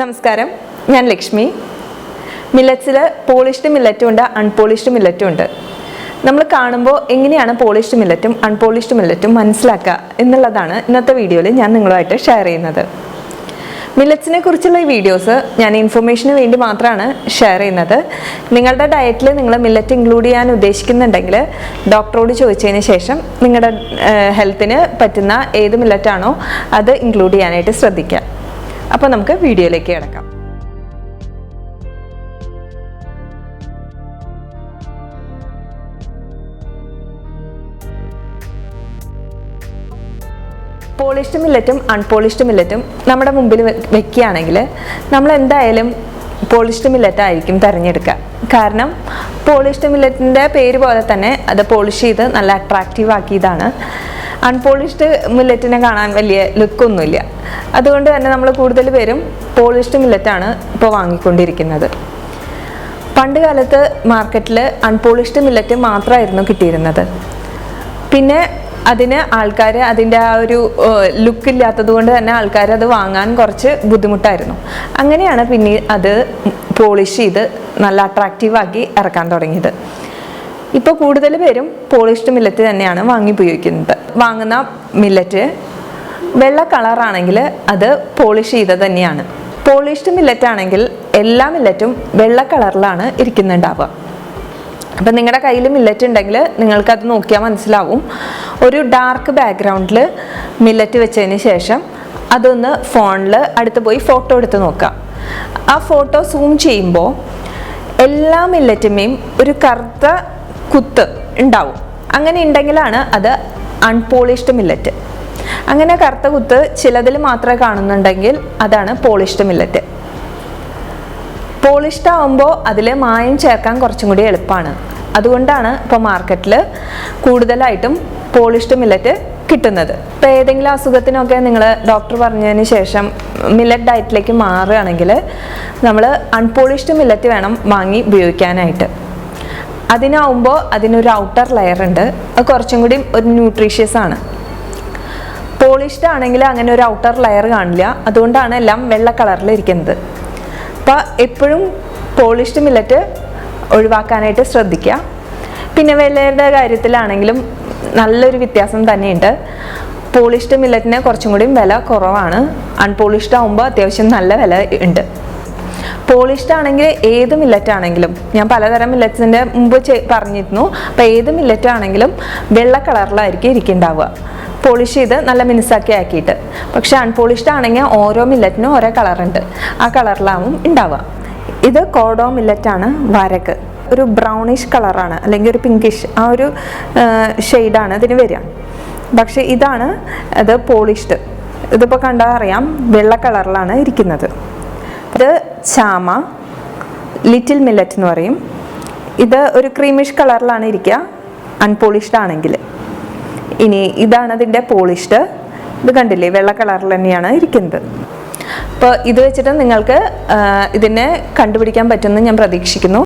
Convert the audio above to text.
നമസ്കാരം, ഞാൻ ലക്ഷ്മി. മില്ലറ്റ്സിൽ പോളിഷ്ഡ് മില്ലറ്റും ഉണ്ട്, അൺപോളിഷ്ഡ് മില്ലറ്റും ഉണ്ട്. നമ്മൾ കാണുമ്പോൾ എങ്ങനെയാണ് പോളിഷ്ഡ് മില്ലറ്റും അൺപോളിഷ്ഡ് മില്ലറ്റും മനസ്സിലാക്കുക എന്നുള്ളതാണ് ഇന്നത്തെ വീഡിയോയിൽ ഞാൻ നിങ്ങളുമായിട്ട് ഷെയർ ചെയ്യുന്നത്. മില്ലറ്റ്സിനെ കുറിച്ചുള്ള ഈ വീഡിയോസ് ഞാൻ ഇൻഫർമേഷന് വേണ്ടി മാത്രമാണ് ഷെയർ ചെയ്യുന്നത്. നിങ്ങളുടെ ഡയറ്റിൽ നിങ്ങൾ മില്ലറ്റ് ഇൻക്ലൂഡ് ചെയ്യാൻ ഉദ്ദേശിക്കുന്നുണ്ടെങ്കിൽ ഡോക്ടറോട് ചോദിച്ചതിന് ശേഷം നിങ്ങളുടെ ഹെൽത്തിന് പറ്റുന്ന ഏത് മില്ലറ്റാണോ അത് ഇൻക്ലൂഡ് ചെയ്യാനായിട്ട് ശ്രദ്ധിക്കുക. അപ്പോൾ നമുക്ക് വീഡിയോയിലേക്ക് കിടക്കാം. പോളിഷ്ഡ് മില്ലറ്റും അൺപോളിഷ്ഡ് മില്ലറ്റും നമ്മുടെ മുമ്പിൽ വെക്കുകയാണെങ്കിൽ നമ്മൾ എന്തായാലും പോളിഷ്ഡ് മില്ലറ്റ് ആയിരിക്കും തിരഞ്ഞെടുക്കുക. കാരണം പോളിഷ്ഡ് മില്ലറ്റിൻ്റെ പേര് പോലെ തന്നെ അത് പോളിഷ് ചെയ്ത് നല്ല അട്രാക്റ്റീവ് ആക്കിയതാണ്. അൺപോളിഷ്ഡ് മില്ലറ്റിനെ കാണാൻ വലിയ ലുക്കൊന്നുമില്ല. അതുകൊണ്ട് തന്നെ നമ്മൾ കൂടുതൽ പേരും പോളിഷ്ഡ് മില്ലറ്റാണ് ഇപ്പോൾ വാങ്ങിക്കൊണ്ടിരിക്കുന്നത്. പണ്ട് കാലത്ത് മാർക്കറ്റിൽ അൺപോളിഷ്ഡ് മില്ലറ്റ് മാത്രമായിരുന്നു കിട്ടിയിരുന്നത്. പിന്നെ അതിന് ആൾക്കാർ അതിൻ്റെ ആ ഒരു ലുക്കില്ലാത്തത് കൊണ്ട് തന്നെ ആൾക്കാർ അത് വാങ്ങാൻ കുറച്ച് ബുദ്ധിമുട്ടായിരുന്നു. അങ്ങനെയാണ് പിന്നെ അത് പോളിഷ് ചെയ്ത് നല്ല അട്രാക്റ്റീവാക്കി ഇറക്കാൻ തുടങ്ങിയത്. ഇപ്പോൾ കൂടുതൽ പേരും പോളിഷ്ഡ് മില്ലറ്റ് തന്നെയാണ് വാങ്ങി ഉപയോഗിക്കുന്നത്. വാങ്ങുന്ന മില്ലറ്റ് വെള്ള കളറാണെങ്കിൽ അത് പോളിഷ് ചെയ്തത് തന്നെയാണ്. പോളിഷ്ഡ് മില്ലറ്റ് ആണെങ്കിൽ എല്ലാ മില്ലറ്റും വെള്ള കളറിലാണ് ഇരിക്കുന്നുണ്ടാവുക. അപ്പം നിങ്ങളുടെ കയ്യിൽ മില്ലറ്റ് ഉണ്ടെങ്കിൽ നിങ്ങൾക്കത് നോക്കിയാൽ മനസ്സിലാവും. ഒരു ഡാർക്ക് ബാക്ക്ഗ്രൗണ്ടിൽ മില്ലറ്റ് വെച്ചതിന് ശേഷം അതൊന്ന് ഫോണിൽ അടുത്ത് പോയി ഫോട്ടോ എടുത്ത് നോക്കാം. ആ ഫോട്ടോ സൂം ചെയ്യുമ്പോൾ എല്ലാ മില്ലറ്റുമേയും ഒരു കറുത്ത കുത്ത് ഉണ്ടാവും. അങ്ങനെ ഉണ്ടെങ്കിലാണ് അത് അൺപോളിഷ്ഡ് മില്ലറ്റ്. അങ്ങനെ കറുത്ത കുത്ത് ചിലതിൽ മാത്രമേ കാണുന്നുണ്ടെങ്കിൽ അതാണ് പോളിഷ്ഡ് മില്ലറ്റ്. പോളിഷ്ഡ് ആവുമ്പോൾ അതിൽ മായം ചേർക്കാൻ കുറച്ചും കൂടി എളുപ്പമാണ്. അതുകൊണ്ടാണ് ഇപ്പോൾ മാർക്കറ്റിൽ കൂടുതലായിട്ടും പോളിഷ്ഡ് മില്ലറ്റ് കിട്ടുന്നത്. ഇപ്പോൾ ഏതെങ്കിലും അസുഖത്തിനൊക്കെ നിങ്ങൾ ഡോക്ടർ പറഞ്ഞതിന് ശേഷം മില്ലറ്റ് ഡയറ്റിലേക്ക് മാറുകയാണെങ്കിൽ നമ്മൾ അൺപോളിഷ്ഡ് മില്ലറ്റ് വേണം വാങ്ങി ഉപയോഗിക്കാനായിട്ട്. അതിനാവുമ്പോൾ അതിനൊരു ഔട്ടർ ലെയർ ഉണ്ട്, അത് കുറച്ചും കൂടി ഒരു ന്യൂട്രീഷ്യസ് ആണ്. പോളിഷ്ഡ് ആണെങ്കിൽ അങ്ങനെ ഒരു ഔട്ടർ ലെയർ കാണില്ല. അതുകൊണ്ടാണ് എല്ലാം വെള്ള കളറിൽ ഇരിക്കുന്നത്. അപ്പോൾ എപ്പോഴും പോളിഷ്ഡ് മില്ലറ്റ് ഒഴിവാക്കാനായിട്ട് ശ്രദ്ധിക്കുക. പിന്നെ വിലയുടെ കാര്യത്തിലാണെങ്കിലും നല്ലൊരു വ്യത്യാസം തന്നെയുണ്ട്. പോളിഷ്ഡ് മില്ലറ്റിന് കുറച്ചും കൂടി വില കുറവാണ്. അൺപോളിഷ്ഡ് ആകുമ്പോൾ അത്യാവശ്യം നല്ല വില ഉണ്ട്. പോളിഷ്ഡ് ആണെങ്കിൽ ഏത് മില്ലറ്റ് ആണെങ്കിലും, ഞാൻ പലതരം മില്ലറ്റ്സിൻ്റെ മുമ്പ് പറഞ്ഞിരുന്നു, അപ്പോൾ ഏത് മില്ലറ്റ് ആണെങ്കിലും വെള്ള കളറിലായിരിക്കും ഇരിക്കുന്നുണ്ടാവുക, പോളിഷ് ചെയ്ത് നല്ല മിനുസാക്കി ആക്കിയിട്ട്. പക്ഷെ അൺപോളിഷ്ഡ് ആണെങ്കിൽ ഓരോ മില്ലറ്റിനും ഓരോ കളറുണ്ട്, ആ കളറിലാവും ഉണ്ടാവുക. ഇത് കോഡോ മില്ലറ്റാണ്. വരക്ക് ഒരു ബ്രൗണിഷ് കളറാണ്, അല്ലെങ്കിൽ ഒരു പിങ്കിഷ് ആ ഒരു ഷെയ്ഡാണ് ഇതിന് വരിക. പക്ഷെ ഇതാണ് അത് പോളിഷ്ഡ്. ഇതിപ്പോൾ കണ്ടാൽ അറിയാം വെള്ള കളറിലാണ് ഇരിക്കുന്നത്. ഇത് ചാമ, ലിറ്റിൽ മില്ലറ്റ് എന്ന് പറയും. ഇത് ഒരു ക്രീമിഷ് കളറിലാണ് ഇരിക്കുക അൺപോളിഷ്ഡ് ആണെങ്കിൽ. ഇനി ഇതാണ് അതിൻ്റെ പോളിഷ്ഡ്. ഇത് കണ്ടില്ലേ, വെള്ള കളറിൽ തന്നെയാണ് ഇരിക്കുന്നത്. അപ്പോൾ ഇത് വെച്ചിട്ട് നിങ്ങൾക്ക് ഇതിനെ കണ്ടുപിടിക്കാൻ പറ്റുമെന്ന് ഞാൻ പ്രതീക്ഷിക്കുന്നു.